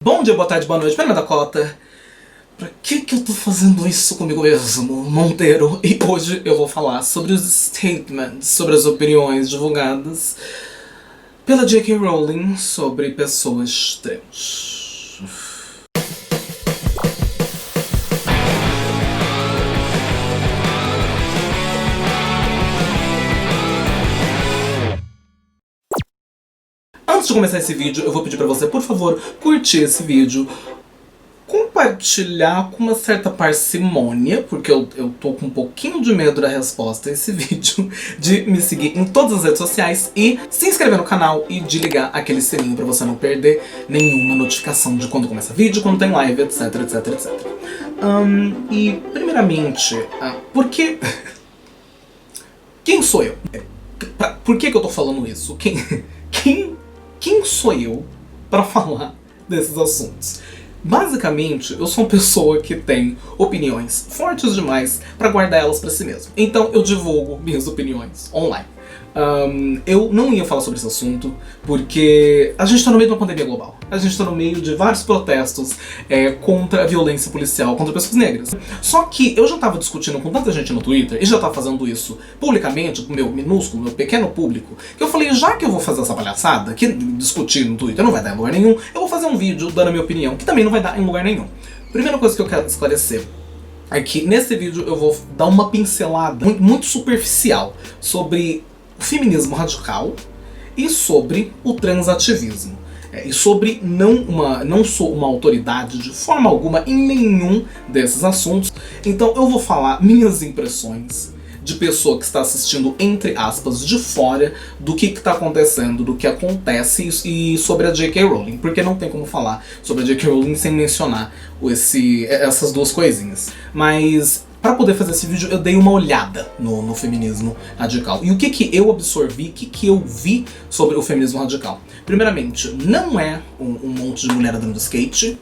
Bom dia, boa tarde, boa noite, meu nome é Dakota. Pra que eu tô fazendo isso comigo mesmo, Monteiro? E hoje eu vou falar sobre os statements, sobre as opiniões divulgadas pela J.K. Rowling sobre pessoas trans. Antes de começar esse vídeo, eu vou pedir pra você, por favor, curtir esse vídeo, compartilhar com uma certa parcimônia, porque eu tô com um pouquinho de medo da resposta a esse vídeo, de me seguir em todas as redes sociais e se inscrever no canal e de ligar aquele sininho pra você não perder nenhuma notificação de quando começa vídeo, quando tem live, etc, etc, etc. E, primeiramente, por que... Quem sou eu? Por que eu tô falando isso? Quem sou eu pra falar desses assuntos? Basicamente, eu sou uma pessoa que tem opiniões fortes demais pra guardar elas pra si mesmo. Então eu divulgo minhas opiniões online. Eu não ia falar sobre esse assunto porque a gente tá no meio de uma pandemia global. A gente tá no meio de vários protestos contra a violência policial contra pessoas negras. Só que eu já tava discutindo com tanta gente no Twitter e já tava fazendo isso publicamente com o meu minúsculo, meu pequeno público, que eu falei, já que eu vou fazer essa palhaçada, que discutir no Twitter não vai dar em lugar nenhum, eu vou fazer um vídeo dando a minha opinião, que também não vai dar em lugar nenhum. Primeira coisa que eu quero esclarecer é que nesse vídeo eu vou dar uma pincelada muito superficial sobre o feminismo radical e sobre o transativismo. E sobre não sou uma autoridade de forma alguma em nenhum desses assuntos, então eu vou falar minhas impressões de pessoa que está assistindo, entre aspas, de fora do que está acontecendo, do que acontece e sobre a J.K. Rowling, porque não tem como falar sobre a J.K. Rowling sem mencionar essas duas coisinhas. Mas para poder fazer esse vídeo, eu dei uma olhada no feminismo radical. E o que eu absorvi, o que eu vi sobre o feminismo radical? Primeiramente, não é um monte de mulher andando de skate.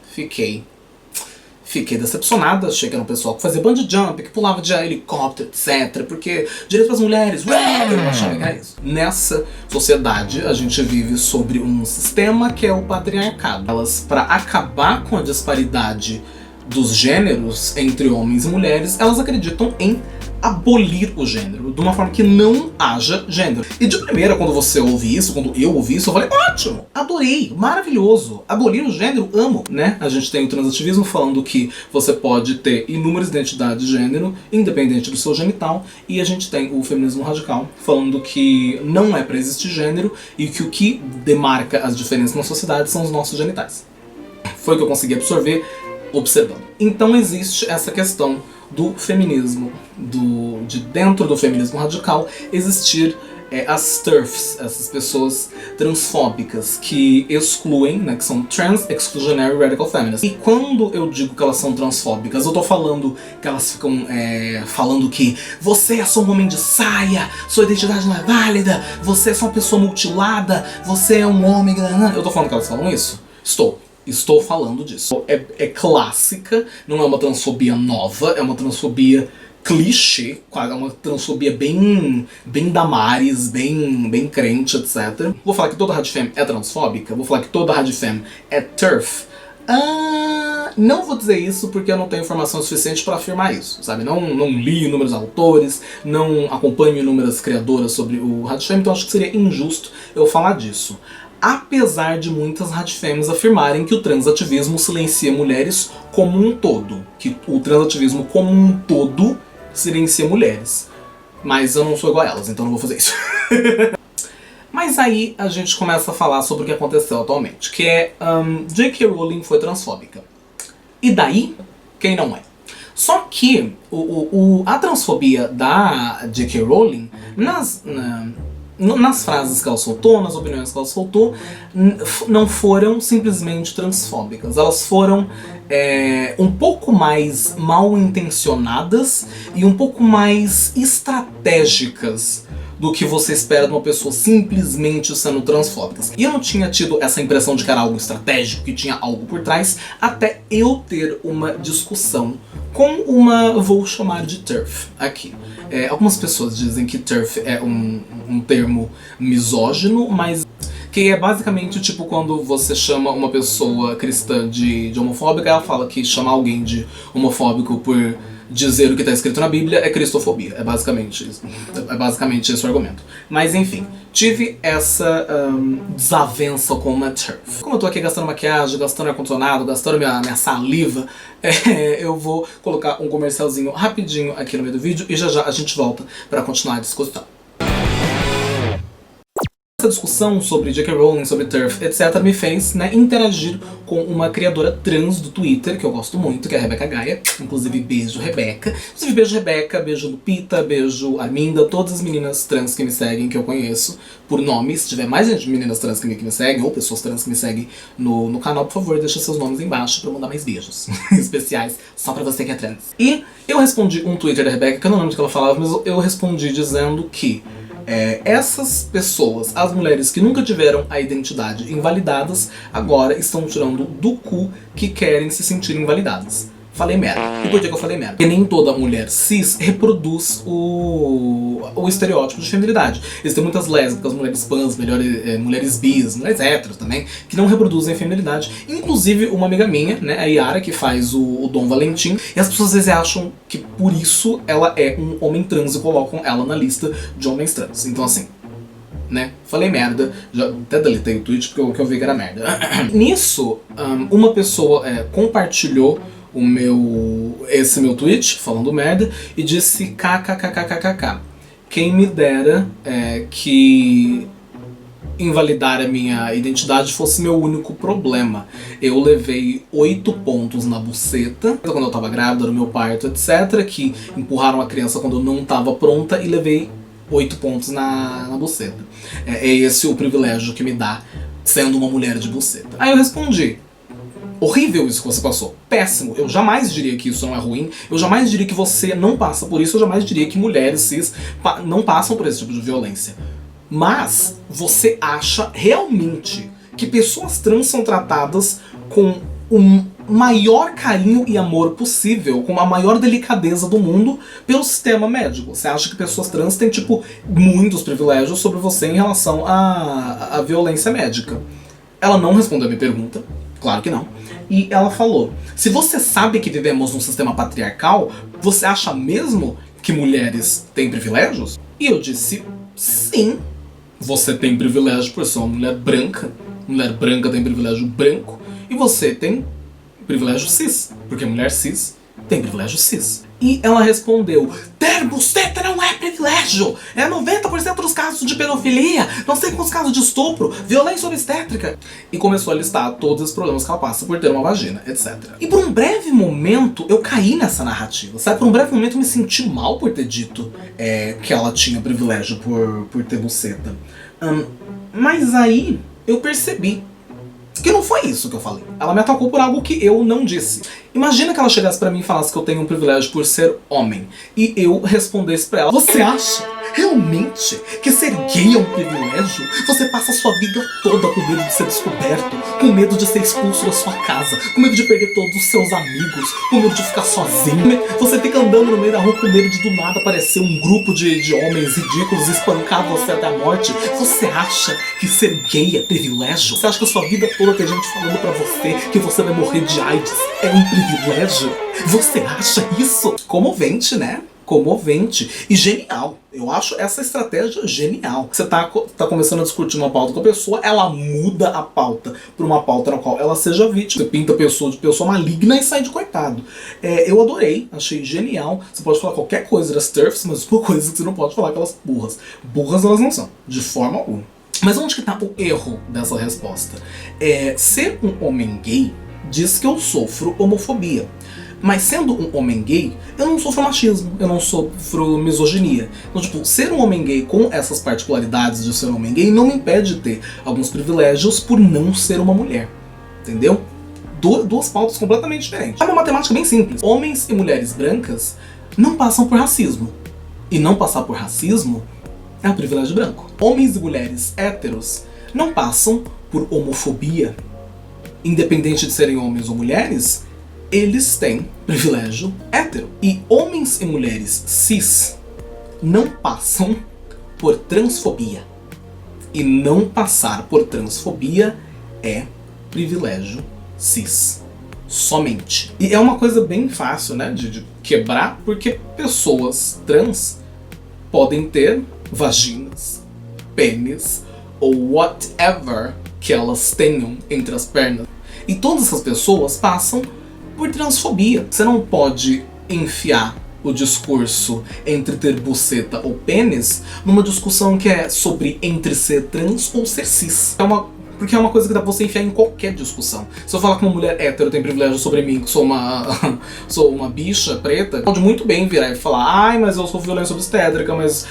Fiquei decepcionada, achei que era um pessoal que fazia bungee jump, que pulava de helicóptero, etc. Porque direito para as mulheres, eu não achava que era isso. Nessa sociedade, a gente vive sobre um sistema que é o patriarcado. Elas, para acabar com a disparidade dos gêneros entre homens e mulheres, elas acreditam em abolir o gênero, de uma forma que não haja gênero. E de primeira, quando você ouve isso, quando eu ouvi isso, eu falei, ótimo, adorei, maravilhoso, abolir o gênero, amo, né? A gente tem o transativismo falando que você pode ter inúmeras identidades de gênero, independente do seu genital, e a gente tem o feminismo radical falando que não é pra existir gênero e que o que demarca as diferenças na sociedade são os nossos genitais. Foi o que eu consegui absorver observando. Então existe essa questão do feminismo, de dentro do feminismo radical, existir as TERFs, essas pessoas transfóbicas que excluem, né, que são Trans Exclusionary Radical Feminists. E quando eu digo que elas são transfóbicas, eu tô falando que elas ficam falando que você é só um homem de saia, sua identidade não é válida, você é só uma pessoa mutilada, você é um homem... Eu tô falando que elas falam isso? Estou falando disso. É clássica, não é uma transfobia nova, é uma transfobia clichê, é uma transfobia bem Damares, bem crente, etc. Vou falar que toda radfem é transfóbica? Vou falar que toda radfem é TERF? Não vou dizer isso porque eu não tenho informação suficiente para afirmar isso, sabe? Não li inúmeros autores, não acompanho inúmeras criadoras sobre o radfem, então acho que seria injusto eu falar disso. Apesar de muitas radfems afirmarem que o transativismo silencia mulheres como um todo. Que o transativismo como um todo silencia mulheres. Mas eu não sou igual a elas, então não vou fazer isso. Mas aí a gente começa a falar sobre o que aconteceu atualmente. Que é, J.K. Rowling foi transfóbica. E daí, quem não é? Só que a transfobia da J.K. Rowling, nas frases que ela soltou, nas opiniões que ela soltou, não foram simplesmente transfóbicas. Elas foram um pouco mais mal intencionadas e um pouco mais estratégicas do que você espera de uma pessoa simplesmente sendo transfóbica. E eu não tinha tido essa impressão de que era algo estratégico, que tinha algo por trás, até eu ter uma discussão com vou chamar de TERF aqui. Algumas pessoas dizem que TERF é um termo misógino, mas Que é basicamente tipo quando você chama uma pessoa cristã de homofóbica, ela fala que chamar alguém de homofóbico por dizer o que está escrito na Bíblia é cristofobia. É basicamente isso. É basicamente esse o argumento. Mas enfim, tive essa desavença com uma TERF. Como eu tô aqui gastando maquiagem, gastando ar-condicionado, gastando minha saliva, eu vou colocar um comercialzinho rapidinho aqui no meio do vídeo e já já a gente volta para continuar a discussão. Essa discussão sobre J.K. Rowling, sobre TERF, etc. me fez, interagir com uma criadora trans do Twitter, que eu gosto muito, que é a Rebeca Gaia. Inclusive, beijo, Rebeca. Inclusive, beijo, Rebeca, beijo Lupita, beijo Arminda, todas as meninas trans que me seguem, que eu conheço por nome. Se tiver mais gente, meninas trans que me seguem, ou pessoas trans que me seguem no canal, por favor, deixa seus nomes embaixo pra eu mandar mais beijos especiais, só pra você que é trans. E eu respondi um Twitter da Rebeca, que eu não lembro do que ela falava, mas eu respondi dizendo que essas pessoas, as mulheres que nunca tiveram a identidade invalidadas, agora estão tirando do cu que querem se sentir invalidadas. Falei merda. E por que eu falei merda? Porque nem toda mulher cis reproduz o estereótipo de feminilidade. Existem muitas lésbicas, mulheres pans, mulheres bis, mulheres héteros também, que não reproduzem a feminilidade. Inclusive uma amiga minha, a Yara, que faz o Dom Valentim, e as pessoas às vezes acham que por isso ela é um homem trans e colocam ela na lista de homens trans. Então assim, falei merda, já até deletei o tweet porque eu vi que era merda. Nisso, uma pessoa compartilhou esse meu tweet, falando merda, e disse kkkkkk. Quem me dera que invalidar a minha identidade fosse meu único problema. Eu levei 8 pontos na buceta, quando eu tava grávida, no meu parto, etc. Que empurraram a criança quando eu não tava pronta e levei 8 pontos na buceta. É esse o privilégio que me dá sendo uma mulher de buceta. Aí eu respondi: horrível isso que você passou. Péssimo. Eu jamais diria que isso não é ruim. Eu jamais diria que você não passa por isso. Eu jamais diria que mulheres cis não passam por esse tipo de violência. Mas você acha realmente que pessoas trans são tratadas com o maior carinho e amor possível, com a maior delicadeza do mundo pelo sistema médico? Você acha que pessoas trans têm, muitos privilégios sobre você em relação à violência médica? Ela não respondeu a minha pergunta. Claro que não. E ela falou: se você sabe que vivemos num sistema patriarcal, você acha mesmo que mulheres têm privilégios? E eu disse: sim, você tem privilégio por ser uma mulher branca. Mulher branca tem privilégio branco. E você tem privilégio cis, porque mulher cis tem privilégio cis. E ela respondeu: ter buceta não é privilégio! É 90% dos casos de pedofilia, não sei quantos casos de estupro, violência obstétrica. E começou a listar todos os problemas que ela passa por ter uma vagina, etc. E por um breve momento eu caí nessa narrativa, sabe? Por um breve momento eu me senti mal por ter dito que ela tinha privilégio por ter buceta. Mas aí eu percebi que não foi isso que eu falei. Ela me atacou por algo que eu não disse. Imagina que ela chegasse pra mim e falasse que eu tenho um privilégio por ser homem, e eu respondesse pra ela: você acha realmente que ser gay é um privilégio? Você passa a sua vida toda com medo de ser descoberto, com medo de ser expulso da sua casa, com medo de perder todos os seus amigos, com medo de ficar sozinho. Você fica andando no meio da rua com medo de do nada aparecer um grupo de homens ridículos e espancar você até a morte. Você acha que ser gay é privilégio? Você acha que a sua vida toda tem gente falando pra você que você vai morrer de AIDS é um privilégio? Você acha isso? Comovente, né? Comovente e genial. Eu acho essa estratégia genial. Você tá começando a discutir uma pauta com a pessoa, ela muda a pauta pra uma pauta na qual ela seja vítima. Você pinta a pessoa de pessoa maligna e sai de coitado. Eu adorei, achei genial. Você pode falar qualquer coisa das TERFs, mas por coisas que você não pode falar aquelas burras. Burras elas não são, de forma alguma. Mas onde que tá o erro dessa resposta? Ser um homem gay diz que eu sofro homofobia. Mas sendo um homem gay, eu não sofro machismo, eu não sofro misoginia. Então, ser um homem gay com essas particularidades de ser um homem gay não me impede de ter alguns privilégios por não ser uma mulher. Entendeu? Duas pautas completamente diferentes. É uma matemática bem simples. Homens e mulheres brancas não passam por racismo. E não passar por racismo é um privilégio branco. Homens e mulheres héteros não passam por homofobia. Independente de serem homens ou mulheres, eles têm privilégio hétero. E homens e mulheres cis não passam por transfobia. e não passar por transfobia é privilégio cis. Somente. E é uma coisa bem fácil, né, de quebrar, porque pessoas trans podem ter vaginas, pênis ou whatever que elas tenham entre as pernas. E todas essas pessoas passam por transfobia. Você não pode enfiar o discurso entre ter buceta ou pênis numa discussão que é sobre entre ser trans ou ser cis. Porque é uma coisa que dá pra você enfiar em qualquer discussão. Se eu falar que uma mulher hétero tem privilégio sobre mim, que sou uma bicha preta, pode muito bem virar e falar: ai, mas eu sou violência obstétrica, mas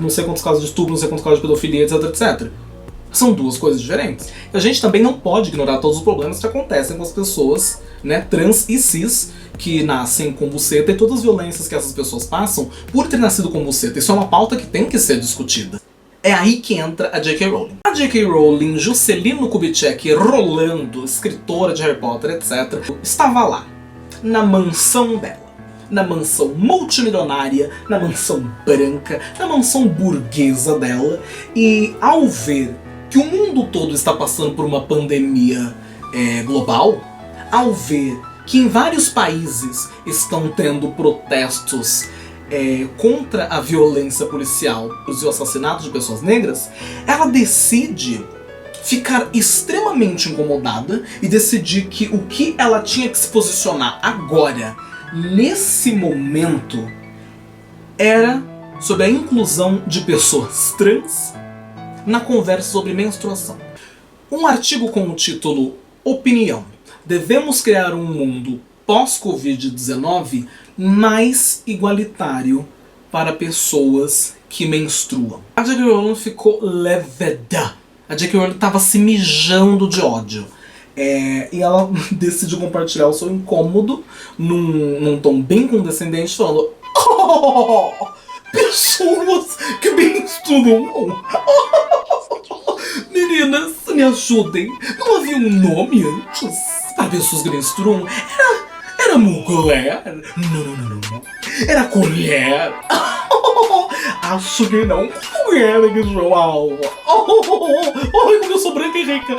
não sei quantos casos de estupro, não sei quantos casos de pedofilia, etc, etc. São duas coisas diferentes. A gente também não pode ignorar todos os problemas que acontecem com as pessoas, né, trans e cis, que nascem com buceta, e todas as violências que essas pessoas passam por ter nascido com buceta. Isso é uma pauta que tem que ser discutida. É aí que entra a J.K. Rowling. A J.K. Rowling, Juscelino Kubitschek, Rolando, escritora de Harry Potter, etc., estava lá, na mansão dela. Na mansão multimilionária, na mansão branca, na mansão burguesa dela, e ao ver que o mundo todo está passando por uma pandemia global, ao ver que em vários países estão tendo protestos contra a violência policial e o assassinato de pessoas negras, ela decide ficar extremamente incomodada e decidir que o que ela tinha que se posicionar agora, nesse momento, era sobre a inclusão de pessoas trans na conversa sobre menstruação. Um artigo com o título Opinião: devemos criar um mundo pós-Covid-19 mais igualitário para pessoas que menstruam. A J.K. Rowling ficou leveda. A J.K. Rowling estava se mijando de ódio. E ela decidiu compartilhar o seu incômodo num tom bem condescendente, falando: oh, pessoas que menstruam. Meninas, me ajudem. Não havia um nome antes para pessoas que menstruam? Era mulher? Não. Era colher? Acho que não. Mulher que João. Como eu sou branca e rica.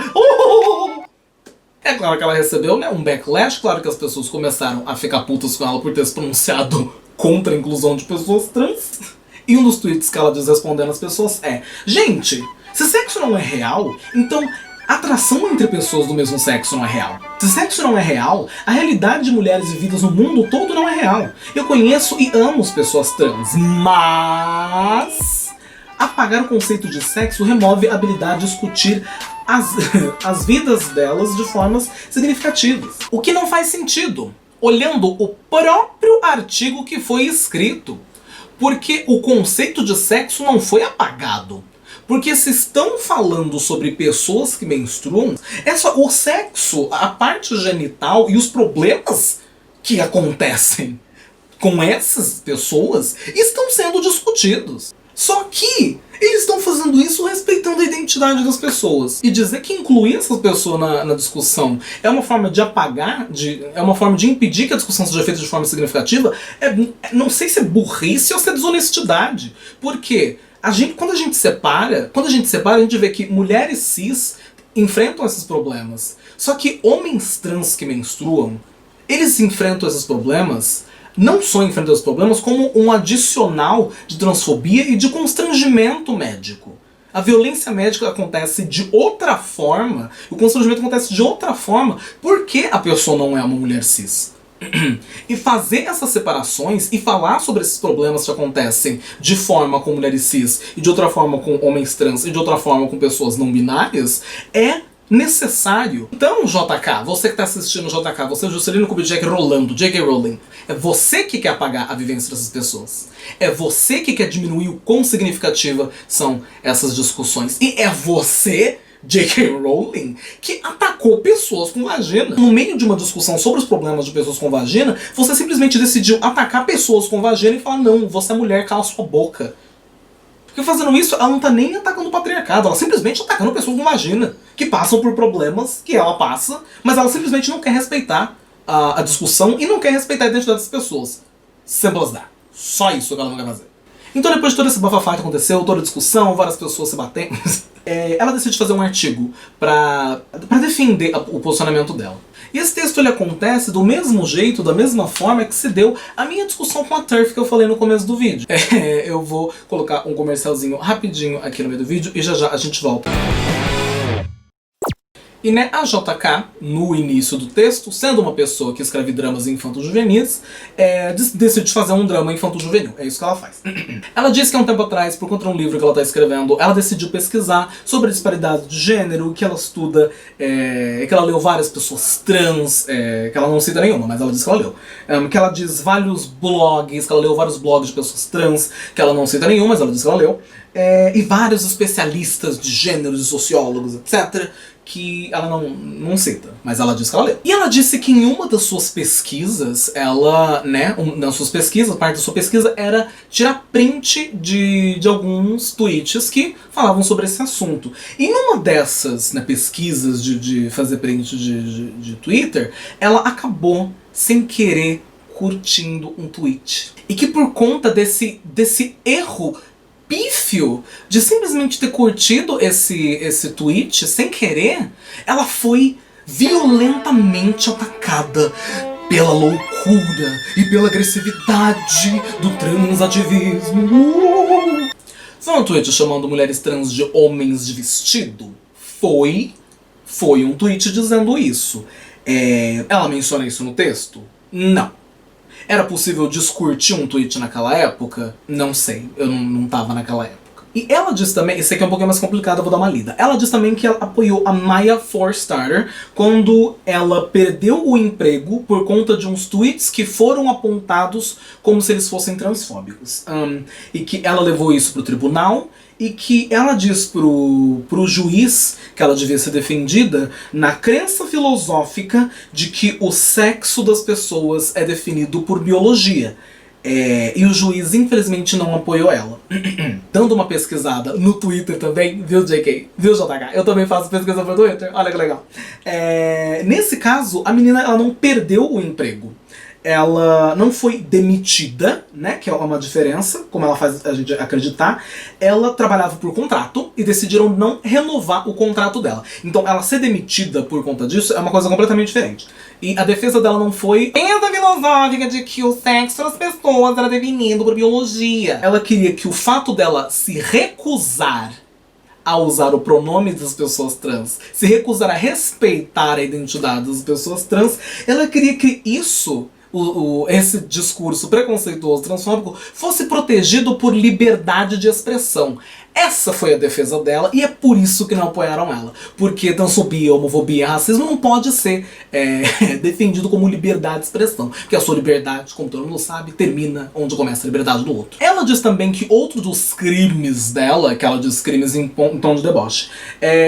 É claro que ela recebeu, né, um backlash. Claro que as pessoas começaram a ficar putas com ela por ter se pronunciado contra a inclusão de pessoas trans. E um dos tweets que ela diz respondendo às pessoas é: gente, se sexo não é real, então atração entre pessoas do mesmo sexo não é real. Se sexo não é real, a realidade de mulheres vividas no mundo todo não é real. Eu conheço e amo as pessoas trans, mas apagar o conceito de sexo remove a habilidade de discutir as vidas delas de formas significativas. O que não faz sentido, olhando o próprio artigo que foi escrito. Porque o conceito de sexo não foi apagado. Porque se estão falando sobre pessoas que menstruam, o sexo, a parte genital e os problemas que acontecem com essas pessoas estão sendo discutidos. Só que eles estão fazendo isso respeitando a identidade das pessoas. E dizer que incluir essa pessoa na discussão é uma forma de apagar, é uma forma de impedir que a discussão seja feita de forma significativa, não sei se é burrice ou se é desonestidade. Porque quando a gente separa, a gente vê que mulheres cis enfrentam esses problemas. Só que homens trans que menstruam, eles enfrentam esses problemas, não só enfrentam os problemas, como um adicional de transfobia e de constrangimento médico. A violência médica acontece de outra forma, o constrangimento acontece de outra forma, porque a pessoa não é uma mulher cis. E fazer essas separações e falar sobre esses problemas que acontecem de forma com mulheres cis, e de outra forma com homens trans, e de outra forma com pessoas não binárias, é necessário. Então, JK, você que está assistindo, JK, você, Juscelino Kubitschek, Rolando, J.K. Rowling, é você que quer apagar a vivência dessas pessoas. É você que quer diminuir o quão significativa são essas discussões. E é você, J.K. Rowling, que atacou pessoas com vagina. No meio de uma discussão sobre os problemas de pessoas com vagina, você simplesmente decidiu atacar pessoas com vagina e falar: não, você é mulher, cala sua boca. Porque fazendo isso, ela não tá nem atacando o patriarcado, ela simplesmente atacando pessoas com vagina, que passam por problemas que ela passa, mas ela simplesmente não quer respeitar a discussão e não quer respeitar a identidade das pessoas. Simple as that. Só isso que ela não quer fazer. Então, depois de toda essa bafafá que aconteceu, toda a discussão, várias pessoas se batendo... ela decide fazer um artigo pra defender o posicionamento dela. E esse texto ele acontece do mesmo jeito, da mesma forma que se deu a minha discussão com a TERF que eu falei no começo do vídeo. Eu vou colocar um comercialzinho rapidinho aqui no meio do vídeo e já já a gente volta. E né, a JK, no início do texto, sendo uma pessoa que escreve dramas infanto-juvenis, decide fazer um drama infanto-juvenil. É isso que ela faz. Ela disse que há um tempo atrás, por conta de um livro que ela está escrevendo, ela decidiu pesquisar sobre a disparidade de gênero, que ela estuda, que ela leu várias pessoas trans, que ela não cita nenhuma, mas ela diz que ela leu. Que ela diz vários blogs, que ela leu vários blogs de pessoas trans, que ela não cita nenhuma, mas ela diz que ela leu. E vários especialistas de gênero, de sociólogos, etc., que ela não cita, mas ela diz que ela leu. E ela disse que em uma das suas pesquisas, parte da sua pesquisa era tirar print de alguns tweets que falavam sobre esse assunto. E numa dessas pesquisas de fazer print de Twitter, ela acabou, sem querer, curtindo um tweet. E que por conta desse erro pífio de simplesmente ter curtido esse tweet sem querer, ela foi violentamente atacada pela loucura e pela agressividade do transativismo. Foi um tweet chamando mulheres trans de homens de vestido? Foi um tweet dizendo isso. Ela menciona isso no texto? Não. Era possível descurtir um tweet naquela época? Não sei, eu não tava naquela época. E ela diz também, esse aqui é um pouquinho mais complicado, eu vou dar uma lida. Ela diz também que ela apoiou a Maya Forstater quando ela perdeu o emprego por conta de uns tweets que foram apontados como se eles fossem transfóbicos. E que ela levou isso pro tribunal, e que ela diz pro juiz que ela devia ser defendida na crença filosófica de que o sexo das pessoas é definido por biologia. E o juiz infelizmente não apoiou ela. Dando uma pesquisada no Twitter também, viu JK? Viu JK? Eu também faço pesquisa pro Twitter, olha que legal. Nesse caso, a menina ela não perdeu o emprego. Ela não foi demitida, né, que é uma diferença, como ela faz a gente acreditar. Ela trabalhava por contrato e decidiram não renovar o contrato dela. Então ela ser demitida por conta disso é uma coisa completamente diferente. E a defesa dela não foi essa filosófica de que o sexo das pessoas era definido por biologia. Ela queria que o fato dela se recusar a usar o pronome das pessoas trans, se recusar a respeitar a identidade das pessoas trans, ela queria que isso, esse discurso preconceituoso transfóbico, fosse protegido por liberdade de expressão. Essa foi a defesa dela e é por isso que não apoiaram ela. Porque transfobia, homofobia, racismo não pode ser defendido como liberdade de expressão. Porque a sua liberdade, como todo mundo sabe, termina onde começa a liberdade do outro. Ela diz também que outro dos crimes dela, que ela diz crimes em tom de deboche,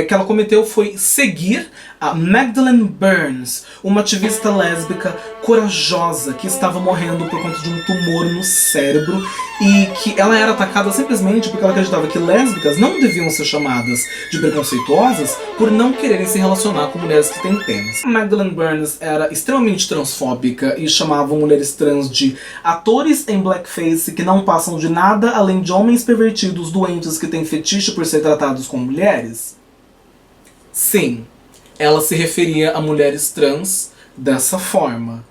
que ela cometeu foi seguir a Magdalene Burns, uma ativista lésbica corajosa que estava morrendo por conta de um tumor no cérebro e que ela era atacada simplesmente porque ela acreditava que lésbicas não deviam ser chamadas de preconceituosas por não quererem se relacionar com mulheres que têm pênis. Magdalene Burns era extremamente transfóbica e chamava mulheres trans de atores em blackface que não passam de nada além de homens pervertidos doentes que têm fetiche por ser tratados como mulheres. Sim, ela se referia a mulheres trans dessa forma.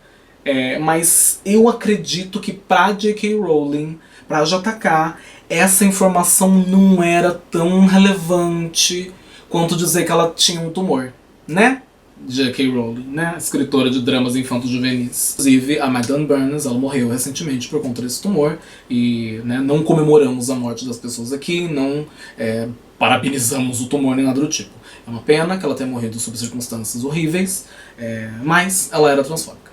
Mas eu acredito que pra J.K. Rowling, pra JK, essa informação não era tão relevante quanto dizer que ela tinha um tumor, né? J.K. Rowling, né? Escritora de dramas infanto-juvenis. Inclusive, a Magdalene Burns, ela morreu recentemente por conta desse tumor. E não comemoramos a morte das pessoas aqui, não parabenizamos o tumor nem nada do tipo. É uma pena que ela tenha morrido sob circunstâncias horríveis, mas ela era transfóbica.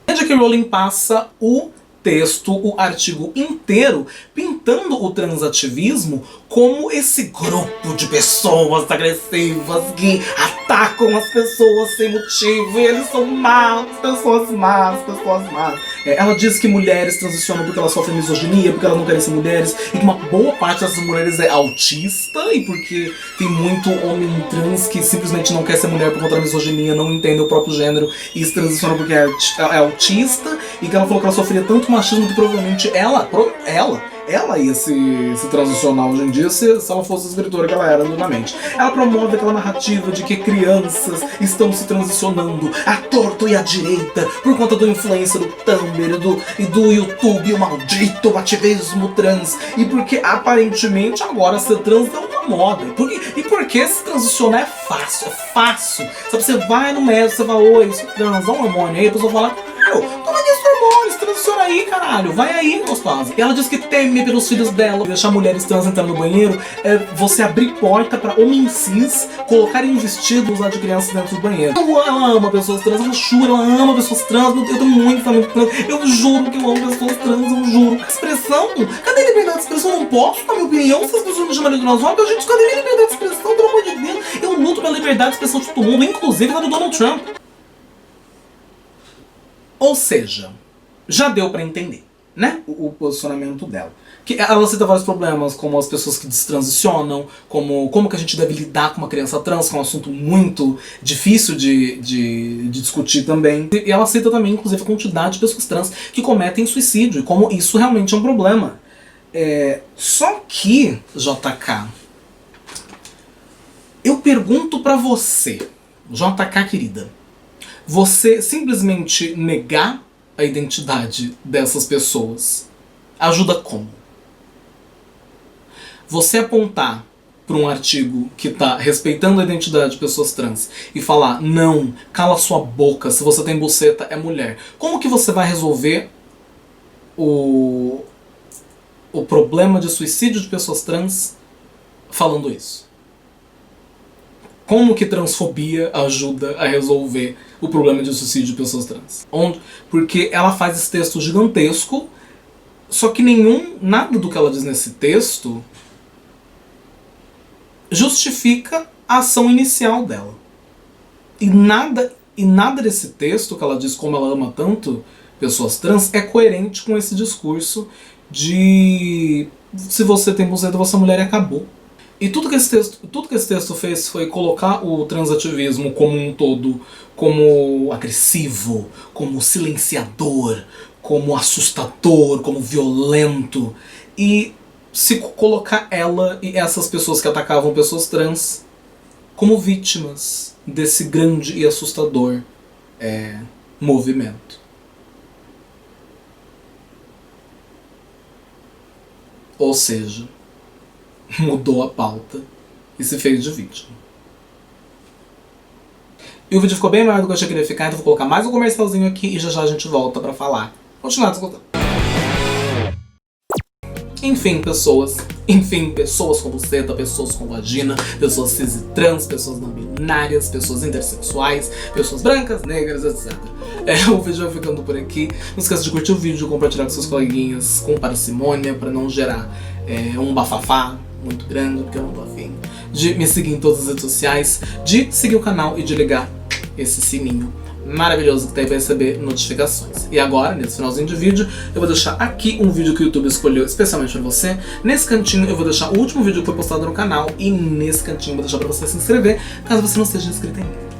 A J.K. Rowling passa o texto, o artigo inteiro, pintando o transativismo como esse grupo de pessoas agressivas que atacam as pessoas sem motivo e eles são maus, pessoas más, pessoas más. Ela diz que mulheres transicionam porque elas sofrem misoginia, porque elas não querem ser mulheres, e que uma boa parte dessas mulheres é autista, e porque tem muito homem trans que simplesmente não quer ser mulher por conta da misoginia, não entende o próprio gênero e se transiciona porque é autista, e que ela falou que ela sofria tanto machismo que provavelmente ela ela ia se transicionar hoje em dia se ela fosse a escritora que ela era lindamente. Ela promove aquela narrativa de que crianças estão se transicionando à torto e à direita por conta do influência do Tumblr e do YouTube, o maldito ativismo trans, e porque aparentemente agora ser trans é uma moda. E porque se transicionar é fácil, Sabe, você vai no médico, você fala, oi, sou trans, dá um hormônio aí, a pessoa fala, toma esse hormônio, se transiciona aí, caralho, vai aí, gostosa. E ela diz que teme pelos filhos dela, deixar mulheres trans entrar no banheiro, você abrir porta pra homens cis colocarem vestidos lá de crianças dentro do banheiro. Ela ama pessoas trans, ela jura, ela ama pessoas trans, eu tenho muito trans, eu juro que eu amo pessoas trans, eu juro. Expressão? Cadê a liberdade de expressão? Eu não posso, na minha opinião, se as pessoas me chamarem de transfóbica, gente, cadê a minha liberdade de expressão, pelo amor de Deus? Eu luto pela liberdade de expressão de todo mundo, inclusive a do Donald Trump. Ou seja, já deu pra entender, né? O posicionamento dela. Que ela cita vários problemas, como as pessoas que destransicionam, como que a gente deve lidar com uma criança trans, que é um assunto muito difícil de discutir também. E ela cita também, inclusive, a quantidade de pessoas trans que cometem suicídio, e como isso realmente é um problema. Só que, JK, eu pergunto pra você, JK querida, você simplesmente negar a identidade dessas pessoas ajuda como? Você apontar para um artigo que está respeitando a identidade de pessoas trans e falar, não, cala sua boca, se você tem buceta é mulher. Como que você vai resolver o problema de suicídio de pessoas trans falando isso? Como que transfobia ajuda a resolver o problema de suicídio de pessoas trans? Porque ela faz esse texto gigantesco, só que nada do que ela diz nesse texto justifica a ação inicial dela. E nada desse texto que ela diz como ela ama tanto pessoas trans é coerente com esse discurso de se você tem buceta, você é mulher e acabou. E tudo que esse texto fez foi colocar o transativismo como um todo, como agressivo, como silenciador, como assustador, como violento, e se colocar ela e essas pessoas que atacavam pessoas trans como vítimas desse grande e assustador movimento. Ou seja, mudou a pauta e se fez de vítima. E o vídeo ficou bem maior do que eu achei que ele ia ficar, então vou colocar mais um comercialzinho aqui e já a gente volta pra falar. Continuar escutando. Enfim, pessoas com buceta, pessoas com vagina, pessoas cis e trans, pessoas não binárias, pessoas intersexuais, pessoas brancas, negras, etc. O vídeo vai ficando por aqui. Não esqueça de curtir o vídeo, compartilhar com seus coleguinhas com parcimônia, para não gerar um bafafá muito grande, porque eu não tô afim. De me seguir em todas as redes sociais, de seguir o canal e de ligar esse sininho maravilhoso que tá aí pra receber notificações. E agora, nesse finalzinho de vídeo, eu vou deixar aqui um vídeo que o YouTube escolheu especialmente pra você. Nesse cantinho eu vou deixar o último vídeo que foi postado no canal, e nesse cantinho eu vou deixar pra você se inscrever, caso você não seja inscrito ainda.